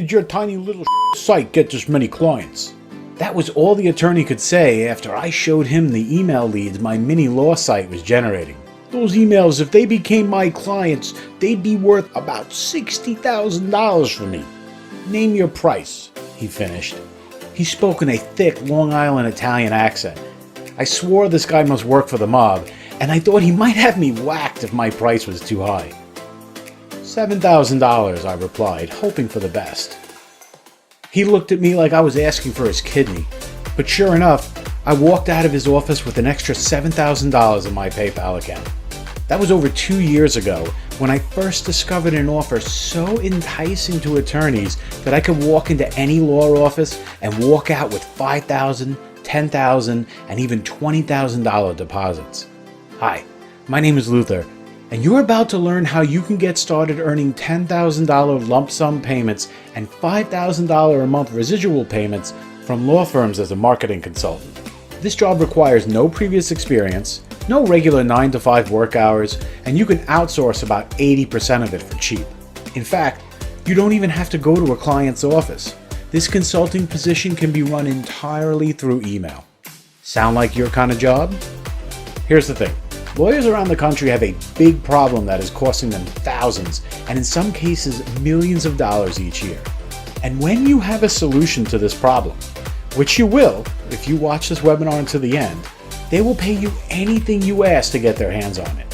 did your tiny little site get this many clients?" That was all the attorney could say after I showed him the email leads my mini law site was generating. "Those emails, if they became my clients, they'd be worth about $60,000 for me." "Name your price," he finished. He spoke in a thick Long Island Italian accent. I swore this guy must work for the mob, and I thought he might have me whacked if my price was too high. $7,000, I replied, hoping for the best. He looked at me like I was asking for his kidney, but sure enough, I walked out of his office with an extra $7,000 in my PayPal account. That was over 2 years ago when I first discovered an offer so enticing to attorneys that I could walk into any law office and walk out with $5,000, $10,000, and even $20,000 deposits. Hi, my name is Luther, and you're about to learn how you can get started earning $10,000 lump sum payments and $5,000 a month residual payments from law firms as a marketing consultant. This job requires no previous experience, no regular 9 to 5 work hours, and you can outsource about 80% of it for cheap. In fact, you don't even have to go to a client's office. This consulting position can be run entirely through email. Sound like your kind of job? Here's the thing. Lawyers around the country have a big problem that is costing them thousands, and in some cases millions of dollars each year. And when you have a solution to this problem, which you will if you watch this webinar until the end, they will pay you anything you ask to get their hands on it.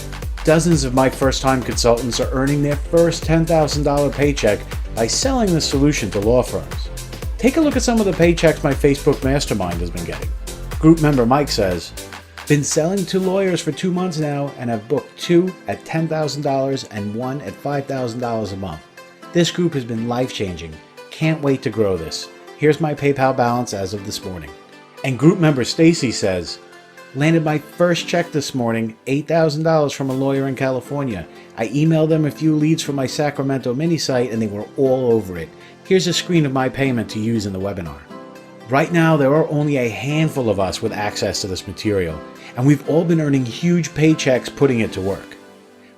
Dozens of my first-time consultants are earning their first $10,000 paycheck by selling the solution to law firms. Take a look at some of the paychecks my Facebook mastermind has been getting. Group member Mike says, "Been selling to lawyers for 2 months now and have booked 2 at $10,000 and 1 at $5,000 a month. This group has been life-changing. Can't wait to grow this. Here's my PayPal balance as of this morning." And group member Stacy says, "Landed my first check this morning, $8,000 from a lawyer in California. I emailed them a few leads for my Sacramento mini site and they were all over it. Here's a screen of my payment to use in the webinar." Right now, there are only a handful of us with access to this material, and we've all been earning huge paychecks putting it to work.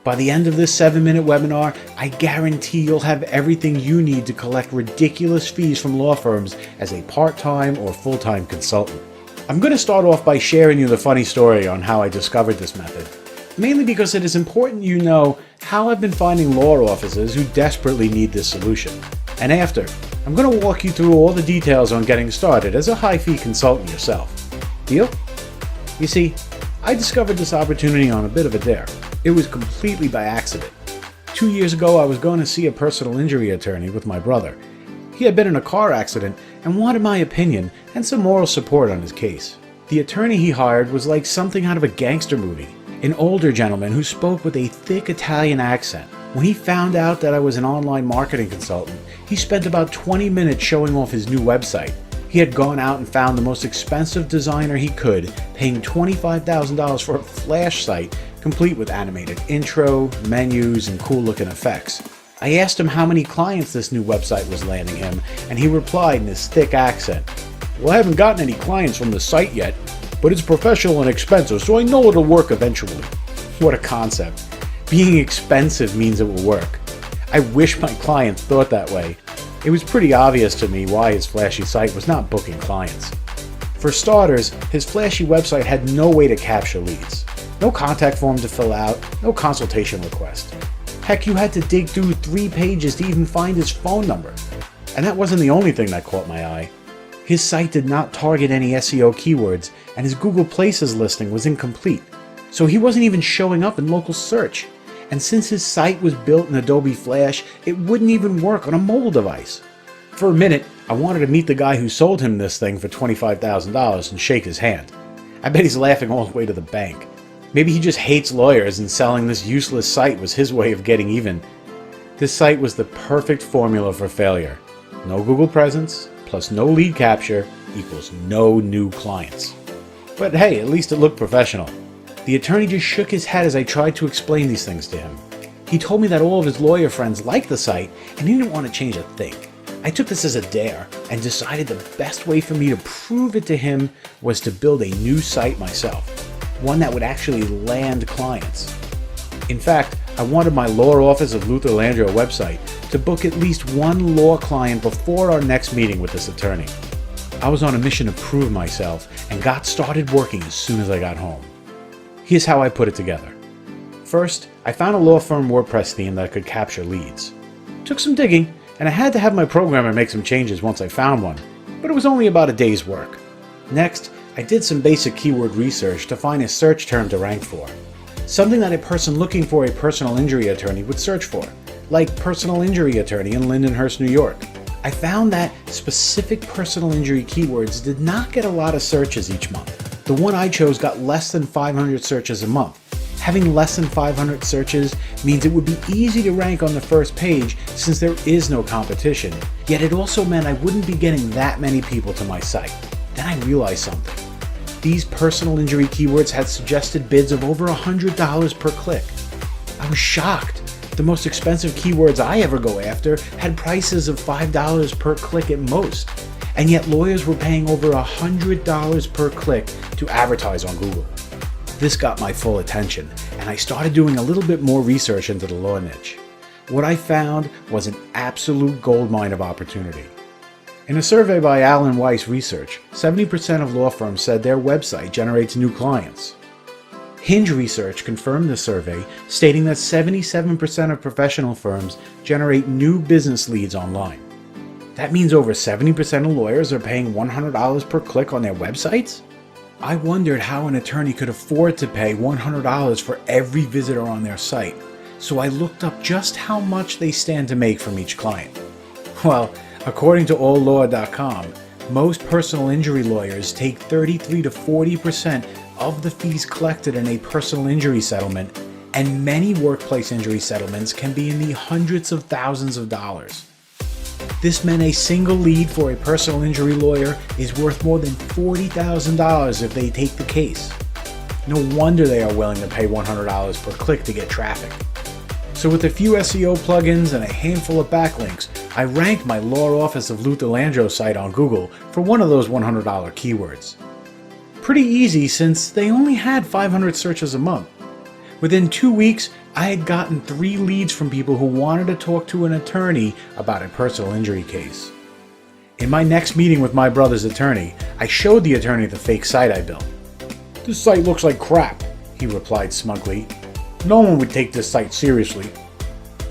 By the end of this 7-minute webinar, I guarantee you'll have everything you need to collect ridiculous fees from law firms as a part-time or full-time consultant. I'm going to start off by sharing you the funny story on how I discovered this method, mainly because it is important you know how I've been finding law offices who desperately need this solution. And after, I'm going to walk you through all the details on getting started as a high-fee consultant yourself. Deal? You see, I discovered this opportunity on a bit of a dare. It was completely by accident. 2 years ago, I was going to see a personal injury attorney with my brother. He had been in a car accident and wanted my opinion and some moral support on his case. The attorney he hired was like something out of a gangster movie, an older gentleman who spoke with a thick Italian accent. When he found out that I was an online marketing consultant, he spent about 20 minutes showing off his new website. He had gone out and found the most expensive designer he could, paying $25,000 for a flash site complete with animated intro, menus, and cool-looking effects. I asked him how many clients this new website was landing him, and he replied in his thick accent, "Well, I haven't gotten any clients from the site yet, but it's professional and expensive, so I know it'll work eventually." What a concept. Being expensive means it will work. I wish my clients thought that way. It was pretty obvious to me why his flashy site was not booking clients. For starters, his flashy website had no way to capture leads. No contact form to fill out, no consultation request. Heck, you had to dig through 3 pages to even find his phone number. And that wasn't the only thing that caught my eye. His site did not target any SEO keywords, and his Google Places listing was incomplete. So he wasn't even showing up in local search. And since his site was built in Adobe Flash, it wouldn't even work on a mobile device. For a minute, I wanted to meet the guy who sold him this thing for $25,000 and shake his hand. I bet he's laughing all the way to the bank. Maybe he just hates lawyers and selling this useless site was his way of getting even. This site was the perfect formula for failure. No Google presence plus no lead capture equals no new clients. But hey, at least it looked professional. The attorney just shook his head as I tried to explain these things to him. He told me that all of his lawyer friends liked the site and he didn't want to change a thing. I took this as a dare and decided the best way for me to prove it to him was to build a new site myself, one that would actually land clients. In fact, I wanted my law office of Luther Landrio website to book at least one law client before our next meeting with this attorney. I was on a mission to prove myself and got started working as soon as I got home. Here's how I put it together. First, I found a law firm WordPress theme that could capture leads. Took some digging, and I had to have my programmer make some changes once I found one, but it was only about a day's work. Next, I did some basic keyword research to find a search term to rank for. Something that a person looking for a personal injury attorney would search for, like personal injury attorney in Lindenhurst, New York. I found that specific personal injury keywords did not get a lot of searches each month. The one I chose got less than 500 searches a month. Having less than 500 searches means it would be easy to rank on the first page since there is no competition, yet it also meant I wouldn't be getting that many people to my site. Then I realized something. These personal injury keywords had suggested bids of over $100 per click. I was shocked. The most expensive keywords I ever go after had prices of $5 per click at most, and yet lawyers were paying over $100 per click to advertise on Google. This got my full attention, and I started doing a little bit more research into the law niche. What I found was an absolute goldmine of opportunity. In a survey by Allen Weiss Research, 70% of law firms said their website generates new clients. Hinge Research confirmed the survey, stating that 77% of professional firms generate new business leads online. That means over 70% of lawyers are paying $100 per click on their websites? I wondered how an attorney could afford to pay $100 for every visitor on their site, so I looked up just how much they stand to make from each client. Well, according to alllaw.com, most personal injury lawyers take 33 to 40% of the fees collected in a personal injury settlement, and many workplace injury settlements can be in the hundreds of thousands of dollars. This meant a single lead for a personal injury lawyer is worth more than $40,000 if they take the case. No wonder they are willing to pay $100 per click to get traffic. So with a few SEO plugins and a handful of backlinks, I ranked my Law Office of Luther Landro site on Google for one of those $100 keywords. Pretty easy since they only had 500 searches a month. Within 2 weeks, I had gotten 3 leads from people who wanted to talk to an attorney about a personal injury case. In my next meeting with my brother's attorney, I showed the attorney the fake site I built. "This site looks like crap," he replied smugly. "No one would take this site seriously."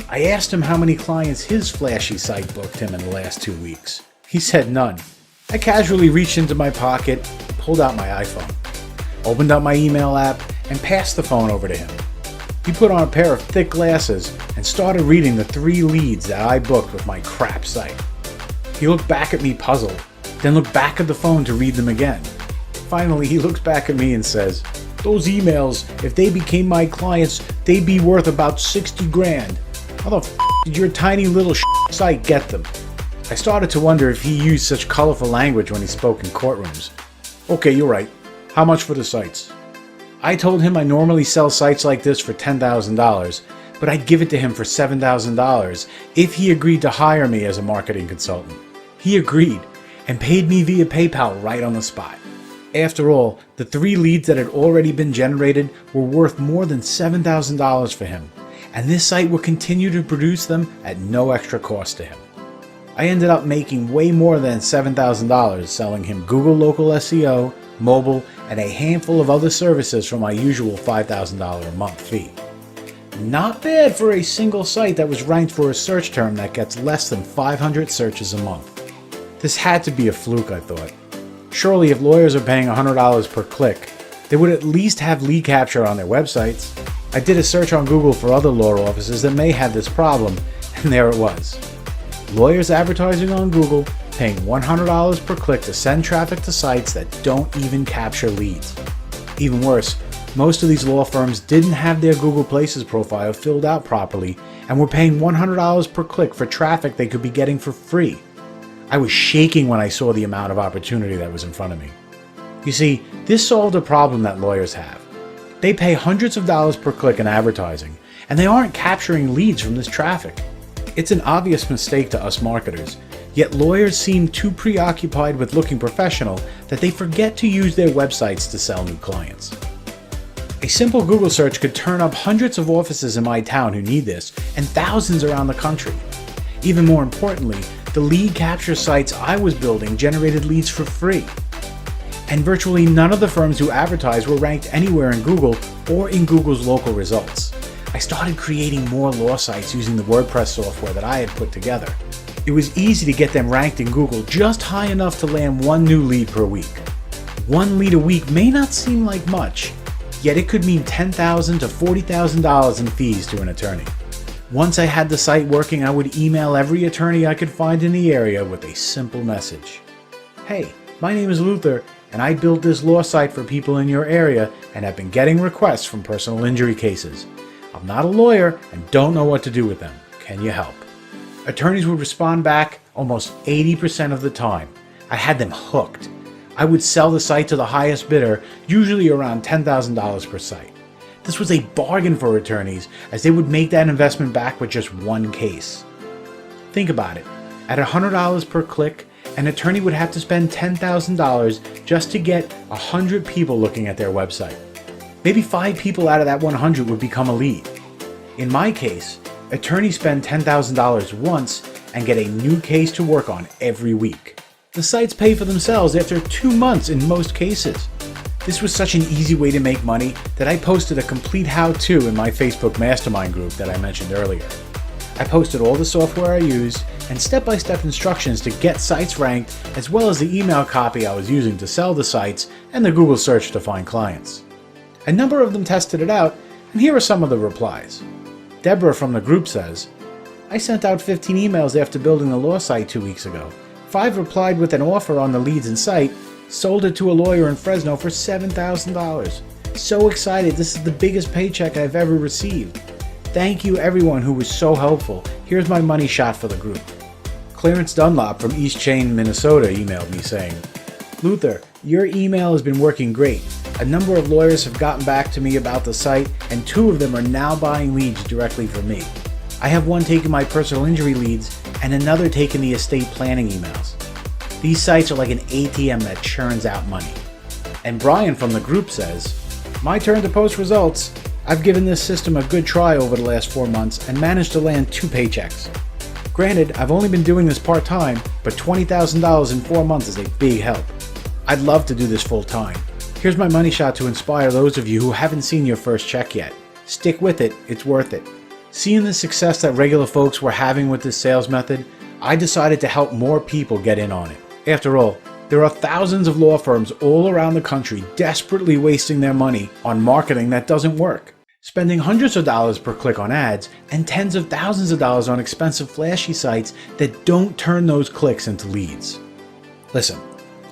I asked him how many clients his flashy site booked him in the last 2 weeks. He said none. I casually reached into my pocket, pulled out my iPhone, opened up my email app, and passed the phone over to him. He put on a pair of thick glasses and started reading the 3 leads that I booked with my crap site. He looked back at me puzzled, then looked back at the phone to read them again. Finally, he looks back at me and says, "Those emails, if they became my clients, they'd be worth about 60 grand. How the f*** did your tiny little site get them?" I started to wonder if he used such colorful language when he spoke in courtrooms. "Okay, you're right. How much for the sites?" I told him I normally sell sites like this for $10,000, but I'd give it to him for $7,000 if he agreed to hire me as a marketing consultant. He agreed and paid me via PayPal right on the spot. After all, the 3 leads that had already been generated were worth more than $7,000 for him, and this site would continue to produce them at no extra cost to him. I ended up making way more than $7,000 selling him Google Local SEO, mobile, and a handful of other services for my usual $5,000 a month fee. Not bad for a single site that was ranked for a search term that gets less than 500 searches a month. This had to be a fluke, I thought. Surely if lawyers are paying $100 per click, they would at least have lead capture on their websites. I did a search on Google for other law offices that may have this problem, and there it was. Lawyers advertising on Google paying $100 per click to send traffic to sites that don't even capture leads. Even worse, most of these law firms didn't have their Google Places profile filled out properly and were paying $100 per click for traffic they could be getting for free. I was shaking when I saw the amount of opportunity that was in front of me. You see, this solved a problem that lawyers have. They pay hundreds of dollars per click in advertising, and they aren't capturing leads from this traffic. It's an obvious mistake to us marketers, yet lawyers seem too preoccupied with looking professional that they forget to use their websites to sell new clients. A simple Google search could turn up hundreds of offices in my town who need this, and thousands around the country. Even more importantly, the lead capture sites I was building generated leads for free. And virtually none of the firms who advertised were ranked anywhere in Google or in Google's local results. I started creating more law sites using the WordPress software that I had put together. It was easy to get them ranked in Google just high enough to land one new lead per week. One lead a week may not seem like much, yet it could mean $10,000 to $40,000 in fees to an attorney. Once I had the site working, I would email every attorney I could find in the area with a simple message. Hey, my name is Luther, and I built this law site for people in your area and have been getting requests from personal injury cases. I'm not a lawyer and don't know what to do with them. Can you help? Attorneys would respond back almost 80% of the time. I had them hooked. I would sell the site to the highest bidder, usually around $10,000 per site. This was a bargain for attorneys, as they would make that investment back with just one case. Think about it. At $100 per click, an attorney would have to spend $10,000 just to get 100 people looking at their website. Maybe 5 people out of that 100 would become a lead. In my case, attorneys spend $10,000 once and get a new case to work on every week. The sites pay for themselves after 2 months in most cases. This was such an easy way to make money that I posted a complete how-to in my Facebook mastermind group that I mentioned earlier. I posted all the software I used and step-by-step instructions to get sites ranked, as well as the email copy I was using to sell the sites and the Google search to find clients. A number of them tested it out, and here are some of the replies. Deborah from the group says, I sent out 15 emails after building the law site 2 weeks ago. 5 replied with an offer on the leads and site, sold it to a lawyer in Fresno for $7,000. So excited, this is the biggest paycheck I've ever received. Thank you everyone who was so helpful. Here's my money shot for the group. Clarence Dunlop from East Chain, Minnesota emailed me saying, Luther, your email has been working great. A number of lawyers have gotten back to me about the site, and 2 of them are now buying leads directly from me. I have one taking my personal injury leads and another taking the estate planning emails. These sites are like an ATM that churns out money. And Brian from the group says, my turn to post results. I've given this system a good try over the last 4 months and managed to land 2 paychecks. Granted, I've only been doing this part-time, but $20,000 in 4 months is a big help. I'd love to do this full-time. Here's my money shot to inspire those of you who haven't seen your first check yet. Stick with it, it's worth it. Seeing the success that regular folks were having with this sales method, I decided to help more people get in on it. After all, there are thousands of law firms all around the country desperately wasting their money on marketing that doesn't work, spending hundreds of dollars per click on ads and tens of thousands of dollars on expensive flashy sites that don't turn those clicks into leads. Listen,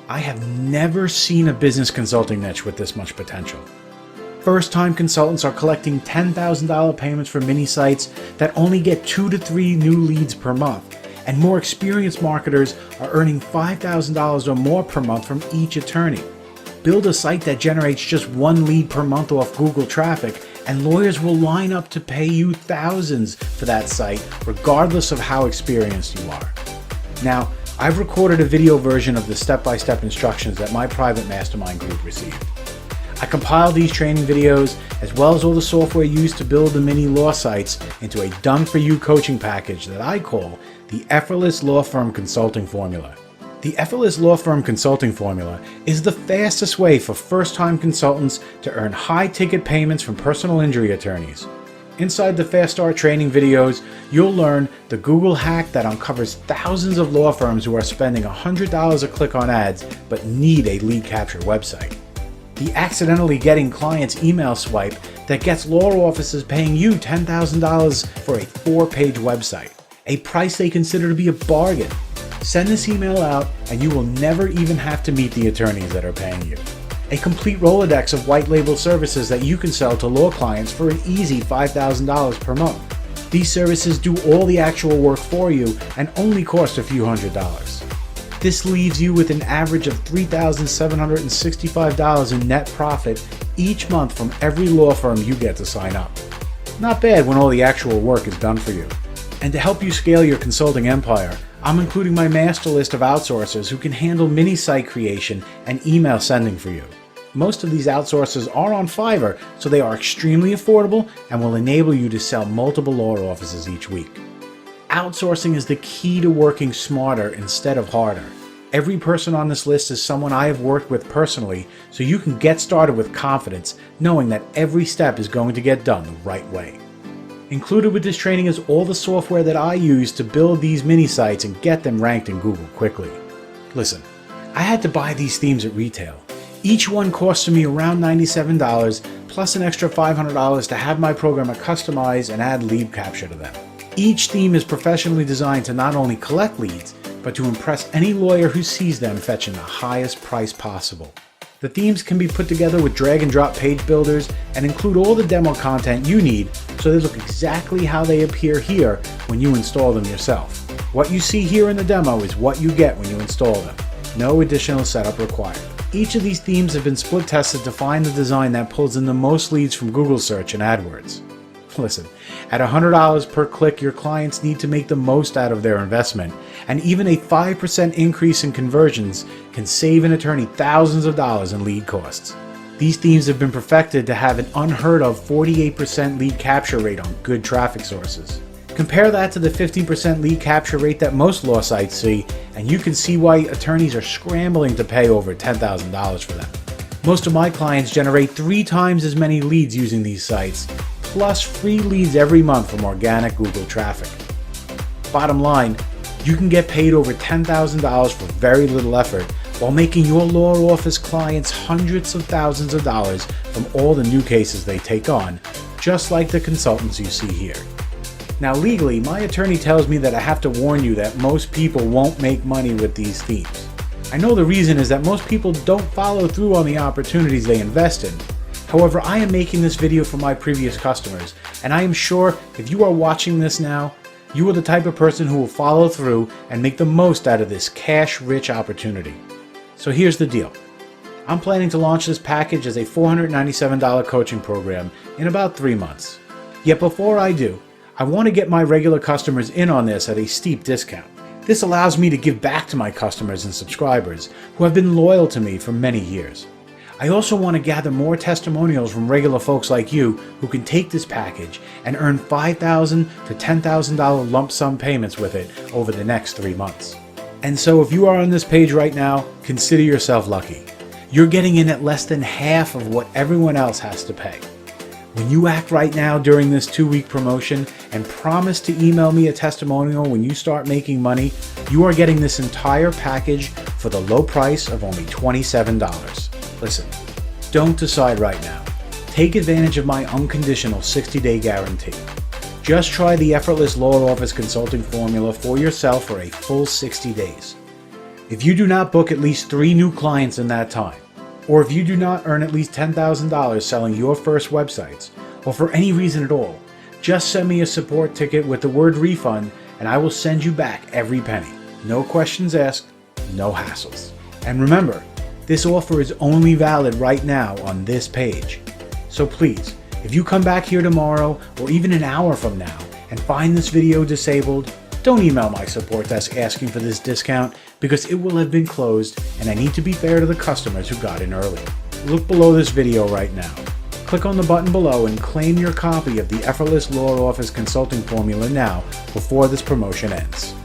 I have never seen a business consulting niche with this much potential. First-time consultants are collecting $10,000 payments for mini sites that only get 2 to 3 new leads per month, and more experienced marketers are earning $5,000 or more per month from each attorney. Build a site that generates just 1 lead per month off Google traffic, and lawyers will line up to pay you thousands for that site, regardless of how experienced you are. Now, I've recorded a video version of the step-by-step instructions that my private mastermind group received. I compiled these training videos, as well as all the software used to build the mini law sites, into a done-for-you coaching package that I call the Effortless Law Firm Consulting Formula. The Effortless Law Firm Consulting Formula is the fastest way for first-time consultants to earn high-ticket payments from personal injury attorneys. Inside the Fast Start training videos, you'll learn the Google hack that uncovers thousands of law firms who are spending $100 a click on ads but need a lead capture website. The accidentally getting clients email swipe that gets law offices paying you $10,000 for a 4-page website, a price they consider to be a bargain. Send this email out and you will never even have to meet the attorneys that are paying you. A complete Rolodex of white label services that you can sell to law clients for an easy $5,000 per month. These services do all the actual work for you and only cost a few $100s. This leaves you with an average of $3,765 in net profit each month from every law firm you get to sign up. Not bad when all the actual work is done for you. And to help you scale your consulting empire, I'm including my master list of outsourcers who can handle mini site creation and email sending for you. Most of these outsourcers are on Fiverr, so they are extremely affordable and will enable you to sell multiple law offices each week. Outsourcing is the key to working smarter instead of harder. Every person on this list is someone I have worked with personally, so you can get started with confidence, knowing that every step is going to get done the right way. Included with this training is all the software that I use to build these mini sites and get them ranked in Google quickly. Listen, I had to buy these themes at retail. Each one costed me around $97, plus an extra $500 to have my programmer customize and add lead capture to them. Each theme is professionally designed to not only collect leads, but to impress any lawyer who sees them fetching the highest price possible. The themes can be put together with drag and drop page builders and include all the demo content you need so they look exactly how they appear here when you install them yourself. What you see here in the demo is what you get when you install them. No additional setup required. Each of these themes have been split tested to find the design that pulls in the most leads from Google Search and AdWords. Listen, at $100 per click, your clients need to make the most out of their investment, and even a 5% increase in conversions can save an attorney thousands of dollars in lead costs. These themes have been perfected to have an unheard of 48% lead capture rate on good traffic sources. Compare that to the 15% lead capture rate that most law sites see, and you can see why attorneys are scrambling to pay over $10,000 for them. Most of my clients generate 3 times as many leads using these sites, plus free leads every month from organic Google traffic. Bottom line, you can get paid over $10,000 for very little effort while making your law office clients hundreds of thousands of dollars from all the new cases they take on, just like the consultants you see here. Now legally, my attorney tells me that I have to warn you that most people won't make money with these themes. I know the reason is that most people don't follow through on the opportunities they invest in. However, I am making this video for my previous customers, and I am sure if you are watching this now, you are the type of person who will follow through and make the most out of this cash-rich opportunity. So here's the deal. I'm planning to launch this package as a $497 coaching program in about 3 months. Yet before I do, I want to get my regular customers in on this at a steep discount. This allows me to give back to my customers and subscribers who have been loyal to me for many years. I also want to gather more testimonials from regular folks like you who can take this package and earn $5,000 to $10,000 lump sum payments with it over the next 3 months. And so if you are on this page right now, consider yourself lucky. You're getting in at less than half of what everyone else has to pay. When you act right now during this 2-week promotion and promise to email me a testimonial when you start making money, you are getting this entire package for the low price of only $27. Listen, don't decide right now. Take advantage of my unconditional 60-day guarantee. Just try the Effortless Law Office Consulting Formula for yourself for a full 60 days. If you do not book at least 3 new clients in that time, or if you do not earn at least $10,000 selling your first websites, or for any reason at all, just send me a support ticket with the word refund and I will send you back every penny. No questions asked, no hassles. And remember, this offer is only valid right now on this page. So please, if you come back here tomorrow or even an hour from now and find this video disabled, don't email my support desk asking for this discount because it will have been closed and I need to be fair to the customers who got in early. Look below this video right now. Click on the button below and claim your copy of the Effortless Law Office Consulting Formula now before this promotion ends.